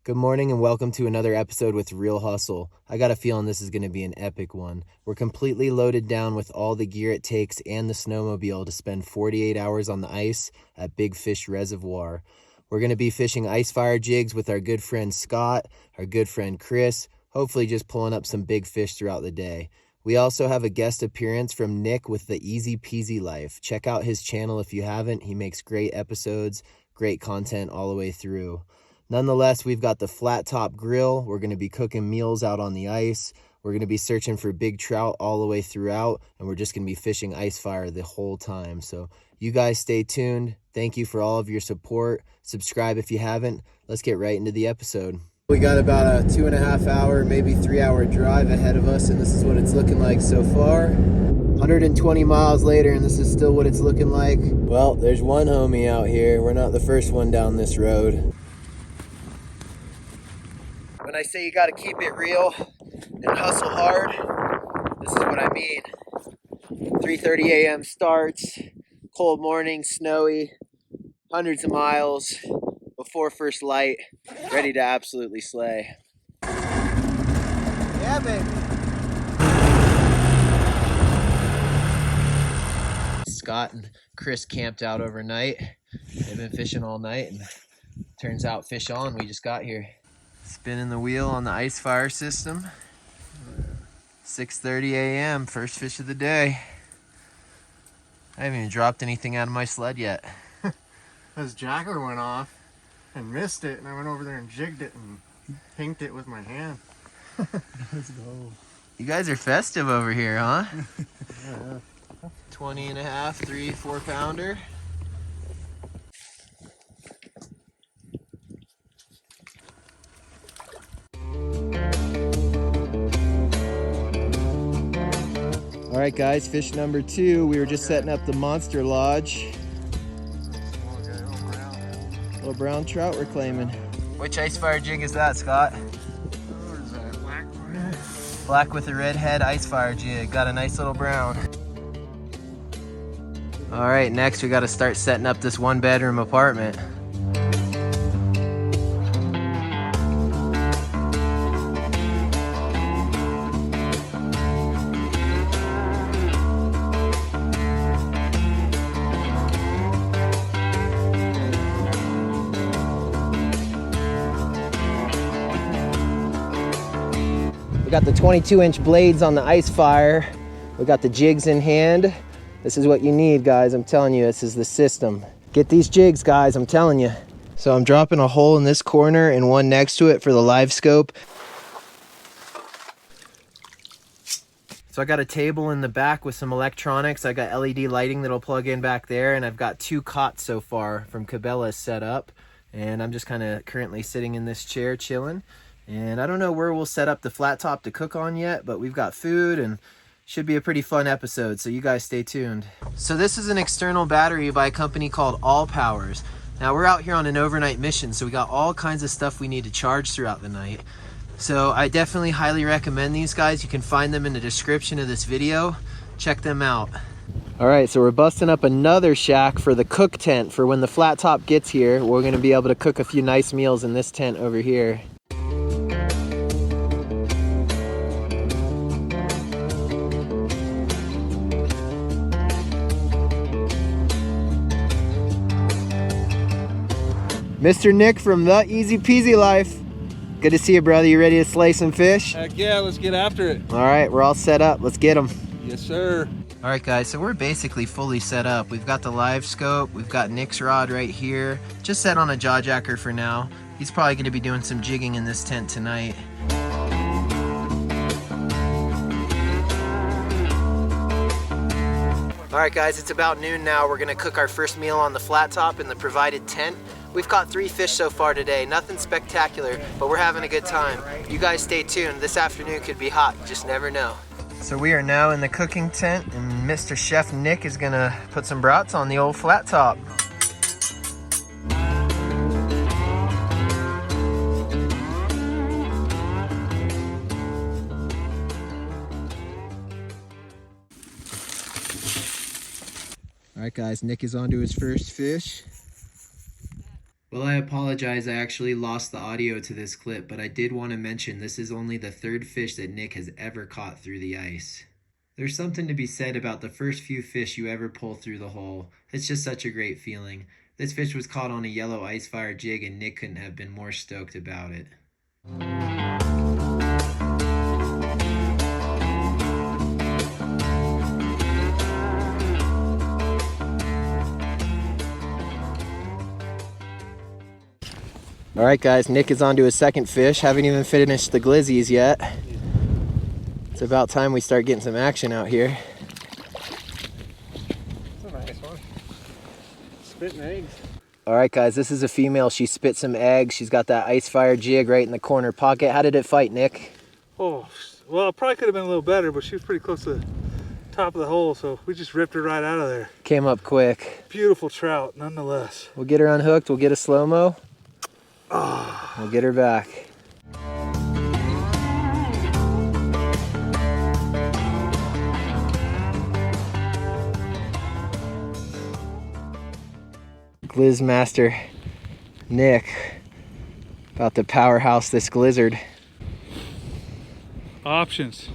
Good morning and welcome to another episode with Real Hustle. I got a feeling this is going to be an epic one. We're completely loaded down with all the gear it takes and the snowmobile to spend 48 hours on the ice at Big Fish Reservoir. We're going to be fishing ice fire jigs with our good friend Scott, our good friend Chris, hopefully just pulling up some big fish throughout the day. We also have a guest appearance from Nick with the Easy Peasy Life. Check out his channel if you haven't. He makes great episodes, great content all the way through. Nonetheless, we've got the flat top grill. We're going to be cooking meals out on the ice. We're going to be searching for big trout all the way throughout, and we're just going to be fishing ice fire the whole time. So you guys stay tuned. Thank you for all of your support. Subscribe if you haven't. Let's get right into the episode. We got about a 2.5 hour, maybe 3 hour drive ahead of us, and this is what it's looking like so far. 120 miles later, and this is still what it's looking like. Well, there's one homie out here. We're not the first one down this road. When I say you got to keep it real and hustle hard, this is what I mean. 3:30 a.m. starts, cold morning, snowy, hundreds of miles before first light, ready to absolutely slay. Yeah, baby. Scott and Chris camped out overnight. They've been fishing all night, and turns out fish on. We just got here. Spinning the wheel on the ice fire system. 6:30 a.m. first fish of the day. I haven't even dropped anything out of my sled yet. This jacker went off and missed it, and I went over there and jigged it and pinked it with my hand. Let's go. You guys are festive over here, huh? Yeah. 20 and a half, 3-4 pounder. All right, guys, fish number 2. We were just setting up the monster lodge. Little brown trout we're claiming. Which ice fire jig is that, Scott? What is that, black? Black with a red head ice fire jig. Got a nice little brown. All right, next we got to start setting up this 1-bedroom apartment. We got the 22-inch blades on the ice fire. We got the jigs in hand. This is what you need, guys. I'm telling you, this is the system. Get these jigs, guys, I'm telling you. So I'm dropping a hole in this corner and one next to it for the live scope. So I got a table in the back with some electronics. I got LED lighting that'll plug in back there, and I've got 2 cots so far from Cabela's set up. And I'm just kind of currently sitting in this chair chilling. And I don't know where we'll set up the flat top to cook on yet, but we've got food and should be a pretty fun episode, so you guys stay tuned. So this is an external battery by a company called All Powers. Now we're out here on an overnight mission, so we got all kinds of stuff we need to charge throughout the night. So I definitely highly recommend these guys. You can find them in the description of this video. Check them out. All right, so we're busting up another shack for the cook tent for when the flat top gets here. We're gonna be able to cook a few nice meals in this tent over here. Mr. Nick from the Easy Peasy Life. Good to see you, brother. You ready to slay some fish? Heck yeah, let's get after it. All right, we're all set up. Let's get them. Yes, sir. All right, guys, so we're basically fully set up. We've got the live scope. We've got Nick's rod right here. Just set on a jaw jacker for now. He's probably going to be doing some jigging in this tent tonight. All right, guys, it's about noon now. We're going to cook our first meal on the flat top in the provided tent. We've caught 3 fish so far today. Nothing spectacular, but we're having a good time. You guys stay tuned. This afternoon could be hot. You just never know. So we are now in the cooking tent, and Mr. Chef Nick is gonna put some brats on the old flat top. All right, guys, Nick is on to his first fish. Well, I apologize. I actually lost the audio to this clip, but I did want to mention this is only the third fish that Nick has ever caught through the ice. There's something to be said about the first few fish you ever pull through the hole. It's just such a great feeling. This fish was caught on a yellow ice fire jig, and Nick couldn't have been more stoked about it. All right, guys, Nick is on to his second fish. Haven't even finished the glizzies yet. It's about time we start getting some action out here. That's a nice one. Spitting eggs. All right, guys, this is a female. She spit some eggs. She's got that ice fire jig right in the corner pocket. How did it fight, Nick? Oh, well, it probably could have been a little better, but she was pretty close to the top of the hole, so we just ripped her right out of there. Came up quick. Beautiful trout, nonetheless. We'll get her unhooked. We'll get a slow-mo. We'll get her back. Gliz master Nick about to powerhouse this glizzard. Options.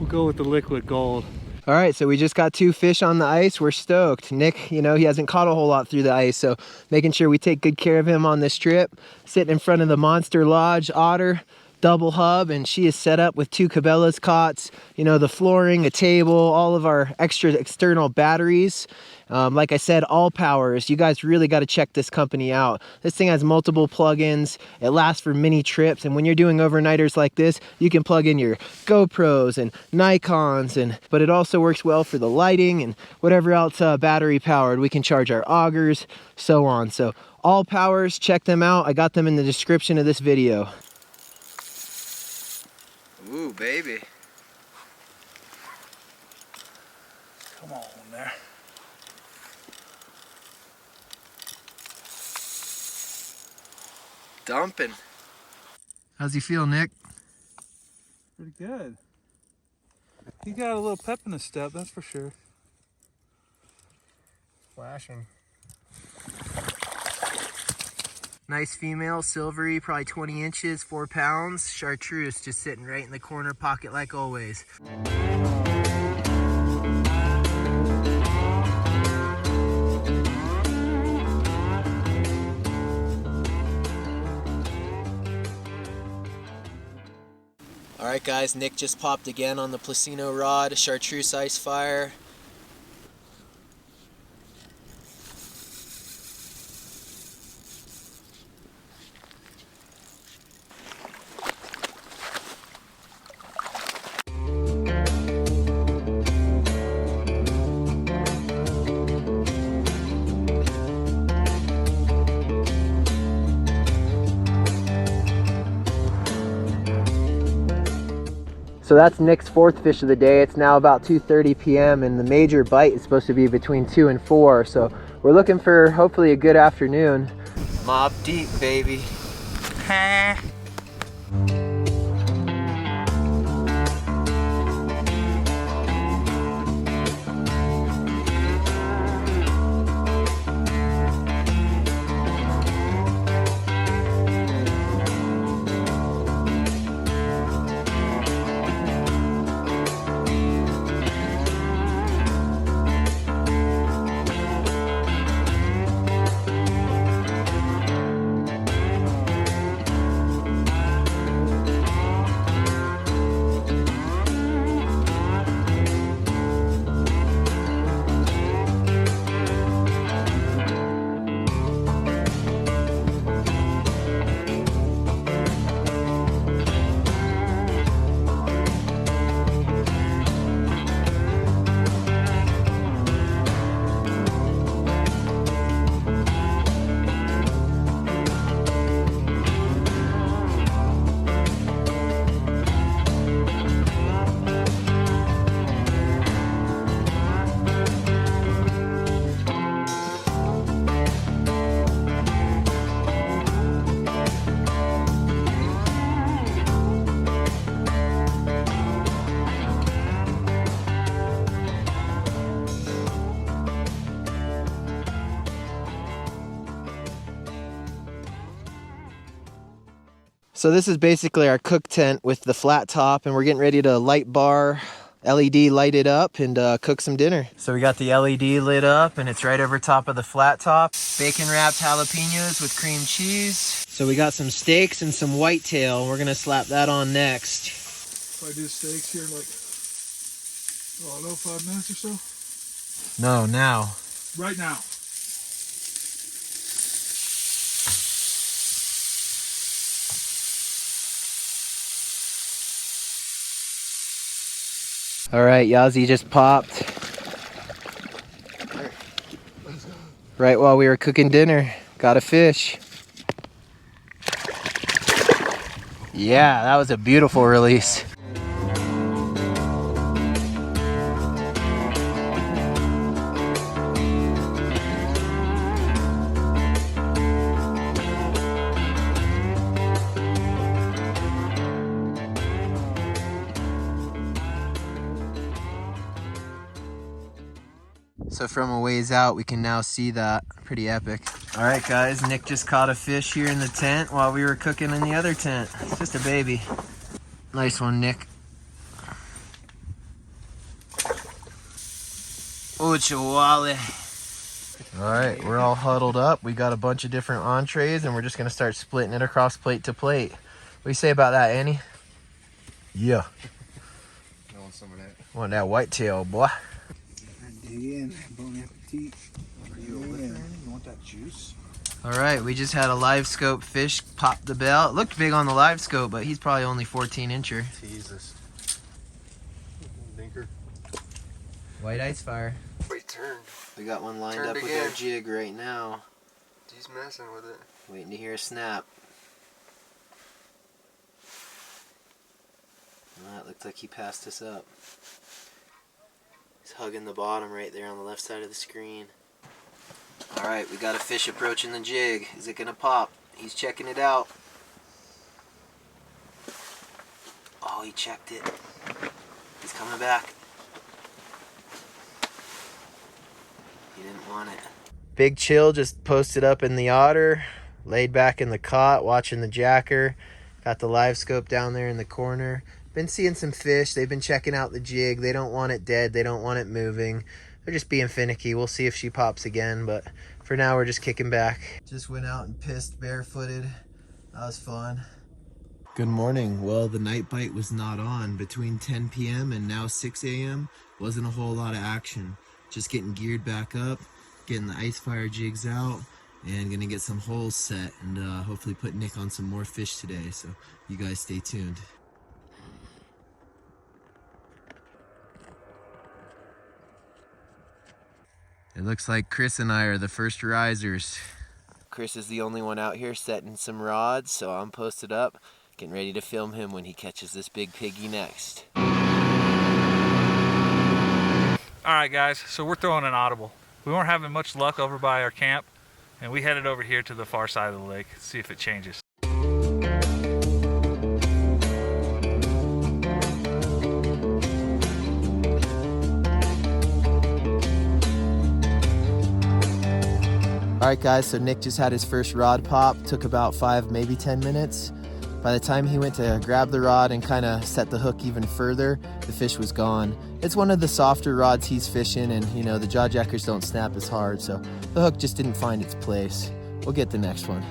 We'll go with the liquid gold. All right, so we just got 2 fish on the ice. We're stoked. Nick, you know, he hasn't caught a whole lot through the ice, so making sure we take good care of him on this trip. Sitting in front of the Monster Lodge Otter double hub, and she is set up with 2 Cabela's cots, you know, the flooring, a table, all of our extra external batteries. Like I said, all powers. You guys really got to check this company out. This thing has multiple plugins. It lasts for many trips, and when you're doing overnighters like this, you can plug in your GoPros and Nikons, but it also works well for the lighting and whatever else battery powered. We can charge our augers, so on. So all powers, check them out. I got them in the description of this video. Ooh, baby. Come on there. Dumping. How's he feel, Nick? Pretty good. He got a little pep in his step, that's for sure. Flashing. Nice female, silvery, probably 20 inches, 4 pounds. Chartreuse just sitting right in the corner pocket like always. All right, guys, Nick just popped again on the Placino rod, chartreuse ice fire. So that's Nick's 4th fish of the day. It's now about 2:30 p.m. and the major bite is supposed to be between 2 and 4. So we're looking for hopefully a good afternoon. Mob deep, baby. So this is basically our cook tent with the flat top, and we're getting ready to light bar, LED light it up, and cook some dinner. So we got the LED lit up, and it's right over top of the flat top. Bacon wrapped jalapenos with cream cheese. So we got some steaks and some whitetail. We're gonna slap that on next. If I do steaks here in like, oh, I don't know, 5 minutes or so? No, now. Right now. All right, Yazzie just popped. Right while we were cooking dinner. Got a fish. Yeah, that was a beautiful release. So from a ways out, we can now see that. Pretty epic. All right, guys, Nick just caught a fish here in the tent while we were cooking in the other tent. It's just a baby. Nice one, Nick. Oh, chihuahua. All right, we're all huddled up. We got a bunch of different entrees, and we're just gonna start splitting it across plate to plate. What do you say about that, Annie? Yeah. I want some of that. Want that whitetail, boy. Dig in, bon appetit. Are you over there? You want that juice? All right, we just had a live scope fish pop the bell. It looked big on the live scope, but he's probably only 14 incher. Jesus. Dinker. White ice fire. Wait, turned. We got one lined Turned up with again. our jig right now. He's messing with it. Waiting to hear a snap. Well, that looked like he passed us up. He's hugging the bottom right there on the left side of the screen. Alright, we got a fish approaching the jig. Is it gonna pop? He's checking it out. Oh, he checked it. He's coming back. He didn't want it. Big Chill just posted up in the otter, laid back in the cot, watching the jacker. Got the live scope down there in the corner. Been seeing some fish. They've been checking out the jig. They don't want it dead. They don't want it moving. They're just being finicky. We'll see if she pops again, but for now we're just kicking back. Just went out and pissed barefooted. That was fun. Good morning. Well, the night bite was not on. Between 10 p.m. and now 6 a.m. wasn't a whole lot of action. Just getting geared back up, getting the ice fire jigs out, and gonna get some holes set and hopefully put Nick on some more fish today. So you guys stay tuned. It looks like Chris and I are the first risers. Chris is the only one out here setting some rods, so I'm posted up, getting ready to film him when he catches this big piggy next. All right, guys, so we're throwing an audible. We weren't having much luck over by our camp, and we headed over here to the far side of the lake, see if it changes. All right, guys, so Nick just had his first rod pop. Took about 5, maybe 10 minutes. By the time he went to grab the rod and kind of set the hook even further, the fish was gone. It's one of the softer rods he's fishing, and you know, the jawjackers don't snap as hard, so the hook just didn't find its place. We'll get the next one.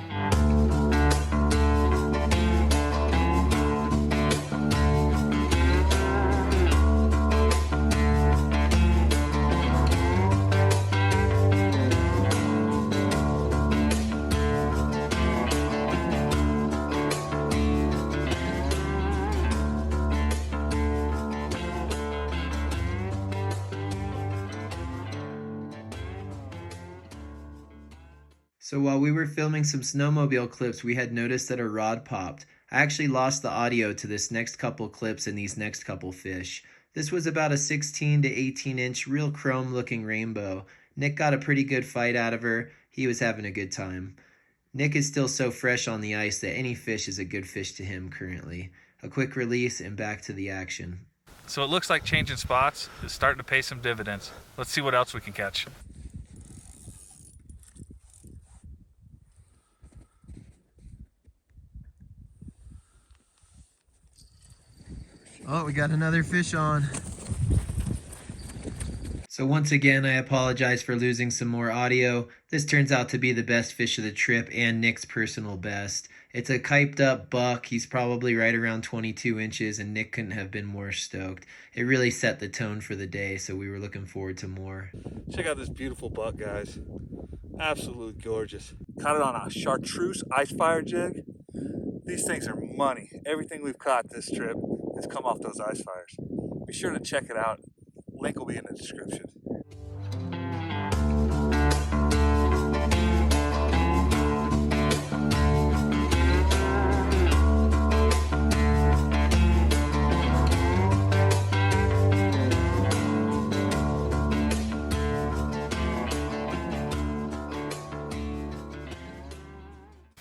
So while we were filming some snowmobile clips, we had noticed that a rod popped. I actually lost the audio to this next couple clips and these next couple fish. This was about a 16 to 18 inch real chrome looking rainbow. Nick got a pretty good fight out of her. He was having a good time. Nick is still so fresh on the ice that any fish is a good fish to him currently. A quick release and back to the action. So it looks like changing spots is starting to pay some dividends. Let's see what else we can catch. Oh, we got another fish on. So once again, I apologize for losing some more audio. This turns out to be the best fish of the trip and Nick's personal best. It's a kyped up buck. He's probably right around 22 inches, and Nick couldn't have been more stoked. It really set the tone for the day, so we were looking forward to more. Check out this beautiful buck, guys. Absolutely gorgeous. Caught it on a chartreuse ice fire jig. These things are money. Everything we've caught this trip has come off those ice fires. Be sure to check it out. Link will be in the description.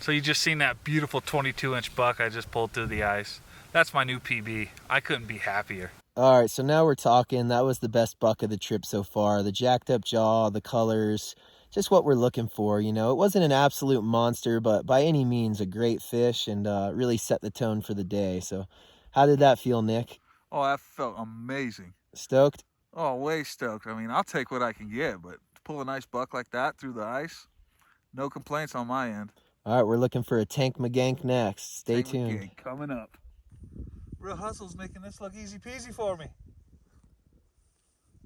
So you just seen that beautiful 22-inch buck I just pulled through the ice. That's my new PB. I couldn't be happier. All right, so now we're talking. That was the best buck of the trip so far. The jacked up jaw, the colors, just what we're looking for. You know, it wasn't an absolute monster, but by any means a great fish, and really set the tone for the day. So how did that feel, Nick? Oh, that felt amazing. Stoked? Oh, way stoked. I mean, I'll take what I can get, but to pull a nice buck like that through the ice, no complaints on my end. All right, we're looking for a Tank McGank next. Stay Tank tuned. McGank coming up. Real Hustle's making this look easy peasy for me.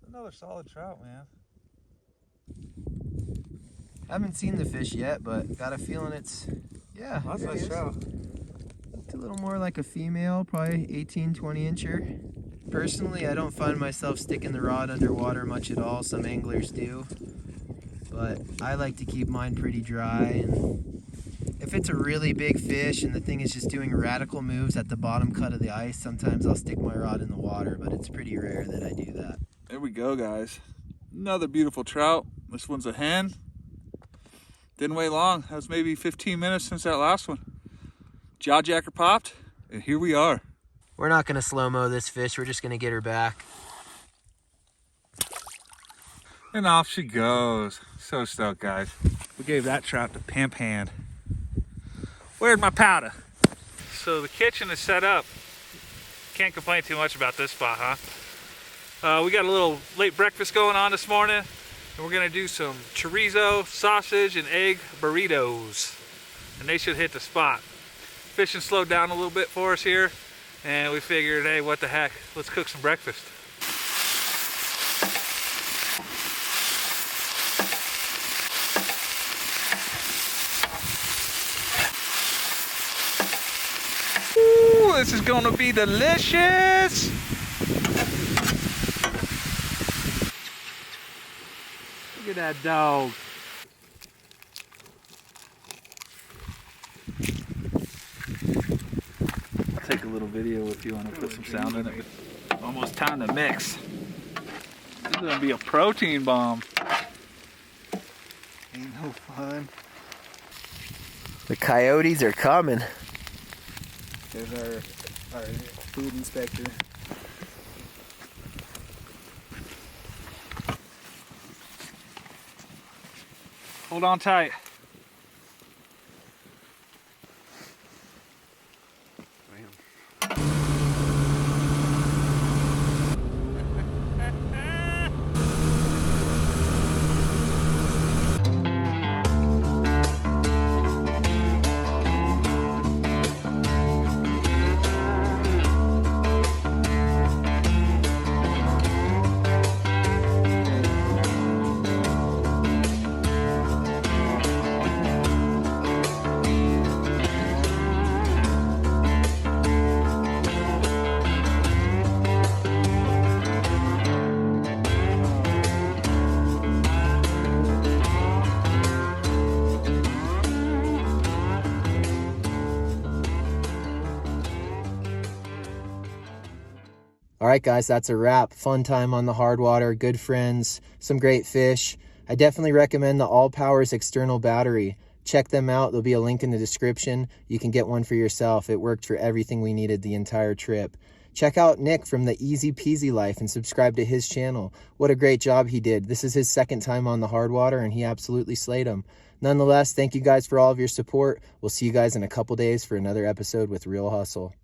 Another solid trout, man. Haven't seen the fish yet, but got a feeling it's, yeah. That's a nice trout. It's a little more like a female, probably 18, 20 incher. Personally, I don't find myself sticking the rod underwater much at all. Some anglers do, but I like to keep mine pretty dry. And if it's a really big fish and the thing is just doing radical moves at the bottom cut of the ice, sometimes I'll stick my rod in the water, but it's pretty rare that I do that. There we go, guys. Another beautiful trout. This one's a hen. Didn't wait long. That was maybe 15 minutes since that last one. Jaw jacker popped, and here we are. We're not going to slow-mo this fish. We're just going to get her back. And off she goes. So stoked, guys. We gave that trout to Pimp Hand. Where's my powder? So the kitchen is set up. Can't complain too much about this spot, huh? We got a little late breakfast going on this morning, and we're gonna do some chorizo, sausage, and egg burritos. And they should hit the spot. Fishing slowed down a little bit for us here, and we figured, hey, what the heck? Let's cook some breakfast. Ooh, this is gonna be delicious. Look at that dog. I'll take a little video if you want to put some sound in it. Almost time to mix. This is gonna be a protein bomb. Ain't no fun. The coyotes are coming. There's our food inspector. Hold on tight. All right, guys, that's a wrap. Fun time on the hard water, good friends, some great fish. I definitely recommend the All Powers external battery. Check them out. There'll be a link in the description. You can get one for yourself. It worked for everything we needed the entire trip. Check out Nick from the Easy Peasy Life and subscribe to his channel. What a great job he did. This is his second time on the hard water, and he absolutely slayed them. Nonetheless, thank you guys for all of your support. We'll see you guys in a couple days for another episode with Real Hustle.